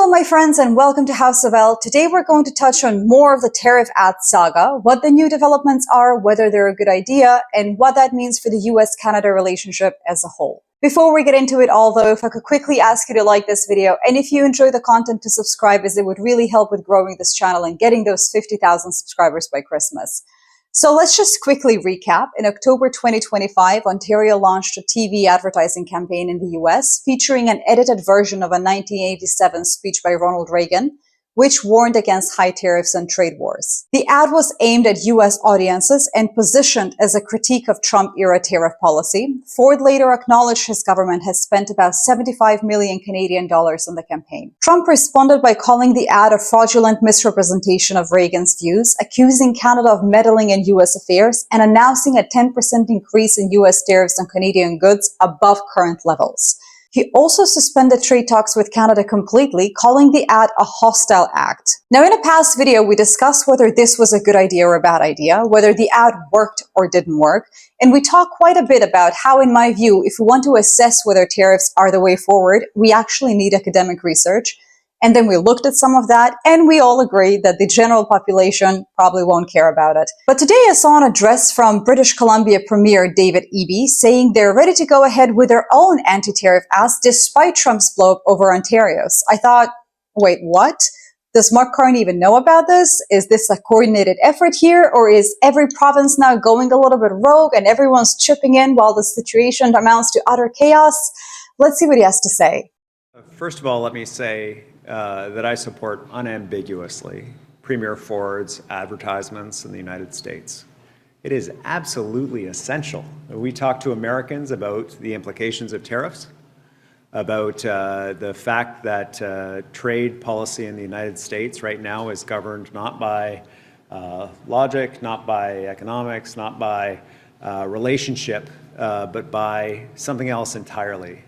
my friends, and welcome to House of L. Today we're going to touch on more of the tariff ad saga, what the new developments are, whether they're a good idea, and what that means for the US-Canada relationship as a whole. Before we get into it all, though, if I could quickly ask you to like this video, and if you enjoy the content, to subscribe, as it would really help with growing this channel and getting those 50,000 subscribers by Christmas. So let's just quickly recap. In October 2025, Ontario launched a TV advertising campaign in the US featuring an edited version of a 1987 speech by Ronald Reagan, which warned against high tariffs and trade wars. The ad was aimed at US audiences and positioned as a critique of Trump-era tariff policy. Ford later acknowledged his government has spent about 75 million Canadian dollars on the campaign. Trump responded by calling the ad a fraudulent misrepresentation of Reagan's views, accusing Canada of meddling in US affairs, and announcing a 10% increase in US tariffs on Canadian goods above current levels. He also suspended trade talks with Canada completely, calling the ad a hostile act. Now, in a past video, we discussed whether this was a good idea or a bad idea, whether the ad worked or didn't work, and we talked quite a bit about how, in my view, if we want to assess whether tariffs are the way forward, we actually need academic research. And then we looked at some of that, and we all agreed that the general population probably won't care about it. But today I saw an address from British Columbia Premier David Eby saying they're ready to go ahead with their own anti-tariff ads despite Trump's blow-up over Ontario's. I thought, wait, what? Does Mark Carney even know about this? Is this a coordinated effort here? Or is every province now going a little bit rogue and everyone's chipping in while the situation amounts to utter chaos? Let's see what he has to say. First of all, let me say that I support unambiguously Premier Ford's advertisements in the United States. It is absolutely essential that we talk to Americans about the implications of tariffs, about the fact that trade policy in the United States right now is governed not by logic, not by economics, not by relationship, but by something else entirely.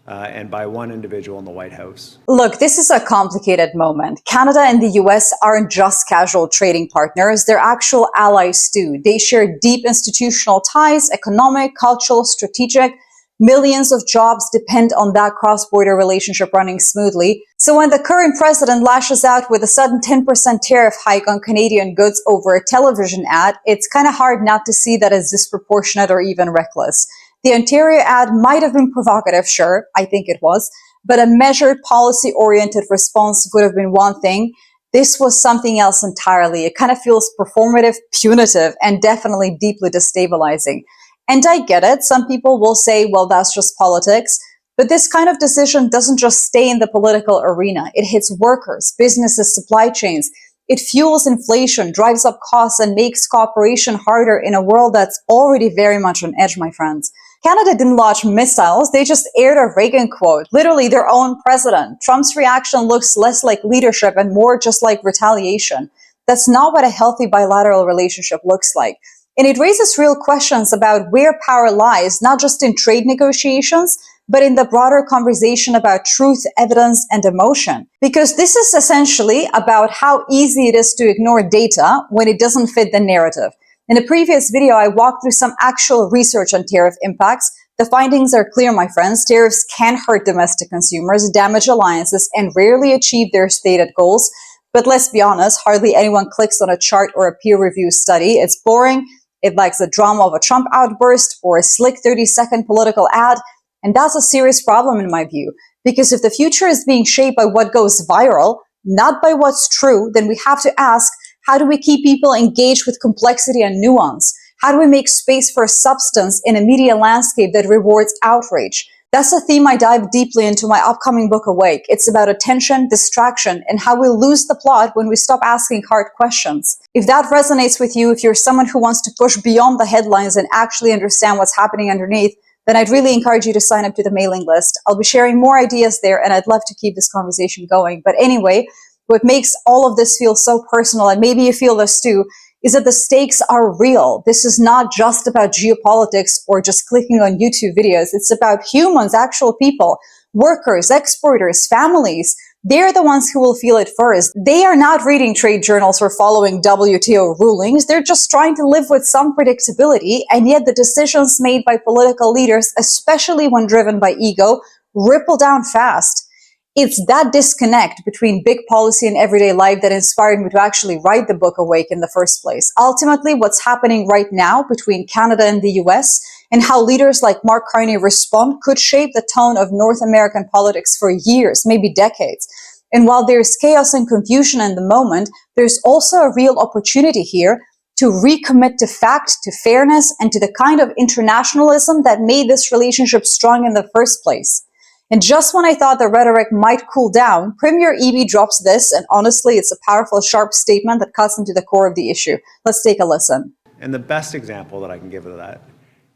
And by one individual in the White House. Look, this is a complicated moment. Canada and the US aren't just casual trading partners, they're actual allies too. They share deep institutional ties, economic, cultural, strategic. Millions of jobs depend on that cross-border relationship running smoothly. So when the current president lashes out with a sudden 10% tariff hike on Canadian goods over a television ad, it's kind of hard not to see that as disproportionate or even reckless. The Ontario ad might have been provocative, sure, I think it was, but a measured, policy-oriented response would have been one thing. This was something else entirely. It kind of feels performative, punitive, and definitely deeply destabilizing. And I get it. Some people will say, well, that's just politics. But this kind of decision doesn't just stay in the political arena. It hits workers, businesses, supply chains. It fuels inflation, drives up costs, and makes cooperation harder in a world that's already very much on edge, my friends. Canada didn't launch missiles, they just aired a Reagan quote, literally their own president. Trump's reaction looks less like leadership and more just like retaliation. That's not what a healthy bilateral relationship looks like. And it raises real questions about where power lies, not just in trade negotiations, but in the broader conversation about truth, evidence, and emotion. Because this is essentially about how easy it is to ignore data when it doesn't fit the narrative. In a previous video, I walked through some actual research on tariff impacts. The findings are clear, my friends. Tariffs can hurt domestic consumers, damage alliances, and rarely achieve their stated goals. But let's be honest, hardly anyone clicks on a chart or a peer-reviewed study. It's boring. It lacks the drama of a Trump outburst or a slick 30-second political ad. And that's a serious problem in my view. Because if the future is being shaped by what goes viral, not by what's true, then we have to ask, how do we keep people engaged with complexity and nuance? How do we make space for substance in a media landscape that rewards outrage? That's a theme I dive deeply into my upcoming book, Awake. It's about attention, distraction, and how we lose the plot when we stop asking hard questions. If that resonates with you, if you're someone who wants to push beyond the headlines and actually understand what's happening underneath, then I'd really encourage you to sign up to the mailing list. I'll be sharing more ideas there, and I'd love to keep this conversation going. But anyway, what makes all of this feel so personal, and maybe you feel this too, is that the stakes are real. This is not just about geopolitics or just clicking on YouTube videos. It's about humans, actual people, workers, exporters, families. They're the ones who will feel it first. They are not reading trade journals or following WTO rulings. They're just trying to live with some predictability, and yet the decisions made by political leaders, especially when driven by ego, ripple down fast. It's that disconnect between big policy and everyday life that inspired me to actually write the book Awake in the first place. Ultimately, what's happening right now between Canada and the US and how leaders like Mark Carney respond could shape the tone of North American politics for years, maybe decades. And while there's chaos and confusion in the moment, there's also a real opportunity here to recommit to fact, to fairness, and to the kind of internationalism that made this relationship strong in the first place. And just when I thought the rhetoric might cool down, Premier Eby drops this, and honestly, it's a powerful, sharp statement that cuts into the core of the issue. Let's take a listen. And the best example that I can give of that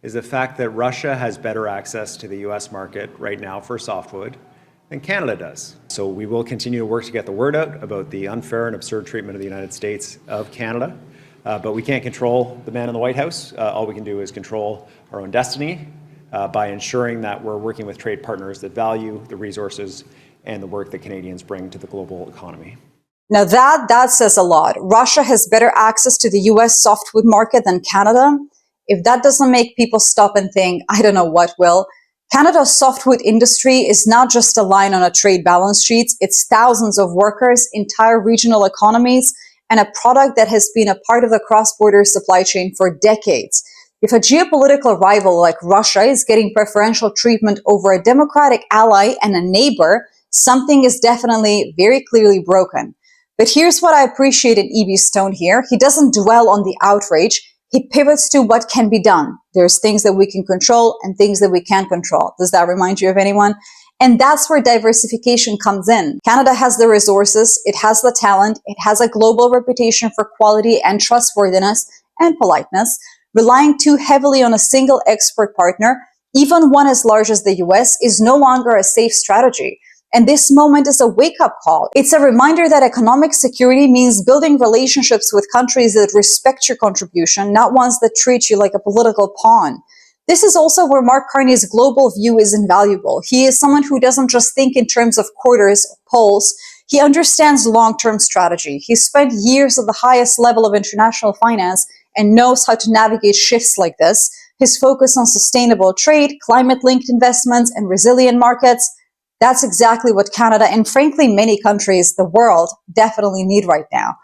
is the fact that Russia has better access to the US market right now for softwood than Canada does. So we will continue to work to get the word out about the unfair and absurd treatment of the United States of Canada. But we can't control the man in the White House. All we can do is control our own destiny by ensuring that we're working with trade partners that value the resources and the work that Canadians bring to the global economy. Now that says a lot. Russia has better access to the US softwood market than Canada. If that doesn't make people stop and think, I don't know what will. Canada's softwood industry is not just a line on a trade balance sheet. It's thousands of workers, entire regional economies, and a product that has been a part of the cross-border supply chain for decades. If a geopolitical rival like Russia is getting preferential treatment over a democratic ally and a neighbor, something is definitely very clearly broken. But here's what I appreciate in Eby's tone here. He doesn't dwell on the outrage. He pivots to what can be done. There's things that we can control and things that we can't control. Does that remind you of anyone? And that's where diversification comes in. Canada has the resources, it has the talent, it has a global reputation for quality and trustworthiness and politeness. Relying too heavily on a single export partner, even one as large as the US, is no longer a safe strategy. And this moment is a wake-up call. It's a reminder that economic security means building relationships with countries that respect your contribution, not ones that treat you like a political pawn. This is also where Mark Carney's global view is invaluable. He is someone who doesn't just think in terms of quarters or polls. He understands long-term strategy. He spent years at the highest level of international finance and knows how to navigate shifts like this. His focus on sustainable trade, climate-linked investments, and resilient markets, that's exactly what Canada and frankly many countries, the world, definitely need right now.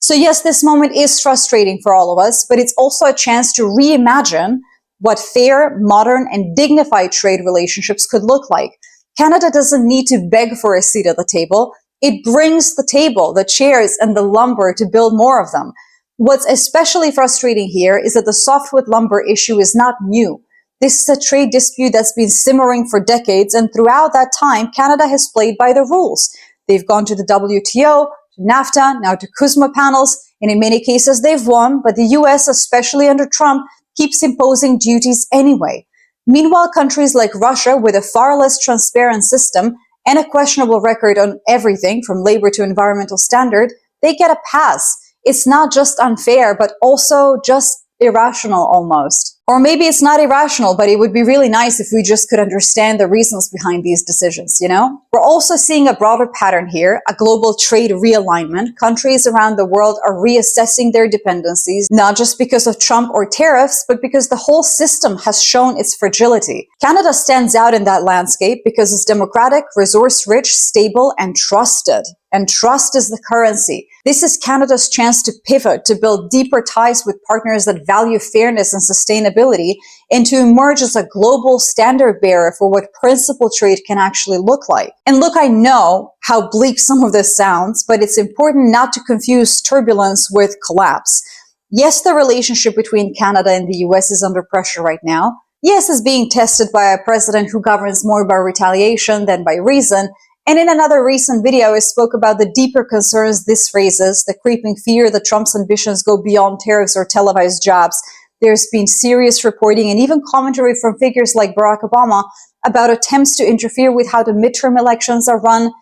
So yes, this moment is frustrating for all of us, but it's also a chance to reimagine what fair, modern, and dignified trade relationships could look like. Canada doesn't need to beg for a seat at the table. It brings the table, the chairs, and the lumber to build more of them. What's especially frustrating here is that the softwood lumber issue is not new. This is a trade dispute that's been simmering for decades, and throughout that time, Canada has played by the rules. They've gone to the WTO, to NAFTA, now to CUSMA panels, and in many cases they've won, but the US, especially under Trump, keeps imposing duties anyway. Meanwhile, countries like Russia, with a far less transparent system and a questionable record on everything from labor to environmental standard, they get a pass. It's not just unfair, but also just irrational almost. Or maybe it's not irrational, but it would be really nice if we just could understand the reasons behind these decisions, you know? We're also seeing a broader pattern here, a global trade realignment. Countries around the world are reassessing their dependencies, not just because of Trump or tariffs, but because the whole system has shown its fragility. Canada stands out in that landscape because it's democratic, resource-rich, stable, and trusted. And trust is the currency. This is Canada's chance to pivot, to build deeper ties with partners that value fairness and sustainability, and to emerge as a global standard bearer for what principled trade can actually look like. And look, I know how bleak some of this sounds, but it's important not to confuse turbulence with collapse. Yes, the relationship between Canada and the US is under pressure right now. Yes, it's being tested by a president who governs more by retaliation than by reason. And in another recent video, I spoke about the deeper concerns this raises, the creeping fear that Trump's ambitions go beyond tariffs or televised jobs. There's been serious reporting and even commentary from figures like Barack Obama about attempts to interfere with how the midterm elections are run.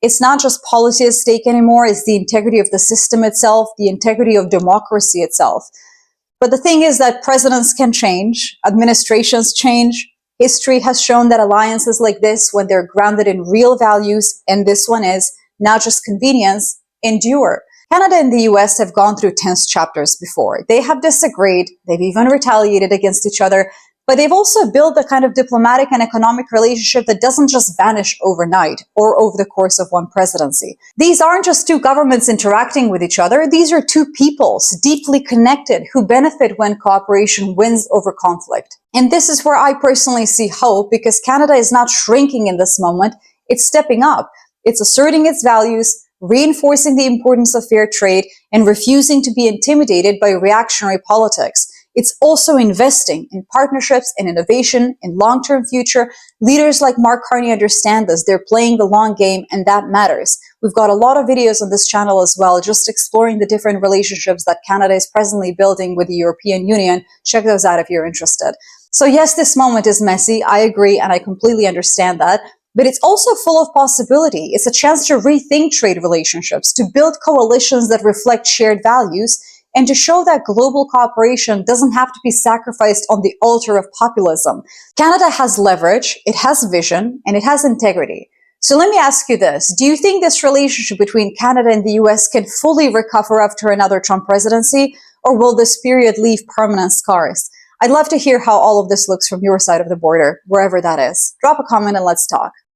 It's not just policy at stake anymore, it's the integrity of the system itself, the integrity of democracy itself. But the thing is that presidents can change, administrations change. History has shown that alliances like this, when they're grounded in real values, and this one is not just convenience, endure. Canada and the US have gone through tense chapters before. They have disagreed, they've even retaliated against each other, But they've also built the kind of diplomatic and economic relationship that doesn't just vanish overnight or over the course of one presidency. These aren't just two governments interacting with each other. These are two peoples deeply connected who benefit when cooperation wins over conflict. And this is where I personally see hope, because Canada is not shrinking in this moment. It's stepping up. It's asserting its values, reinforcing the importance of fair trade, and refusing to be intimidated by reactionary politics. It's also investing in partnerships and innovation, in long-term future. Leaders like Mark Carney understand this. They're playing the long game, and that matters. We've got a lot of videos on this channel as well, just exploring the different relationships that Canada is presently building with the European Union. Check those out if you're interested. So yes, this moment is messy. I agree, and I completely understand that. But it's also full of possibility. It's a chance to rethink trade relationships, to build coalitions that reflect shared values, and to show that global cooperation doesn't have to be sacrificed on the altar of populism. Canada has leverage, it has vision, and it has integrity. So let me ask you this. Do you think this relationship between Canada and the US can fully recover after another Trump presidency, or will this period leave permanent scars? I'd love to hear how all of this looks from your side of the border, wherever that is. Drop a comment and let's talk.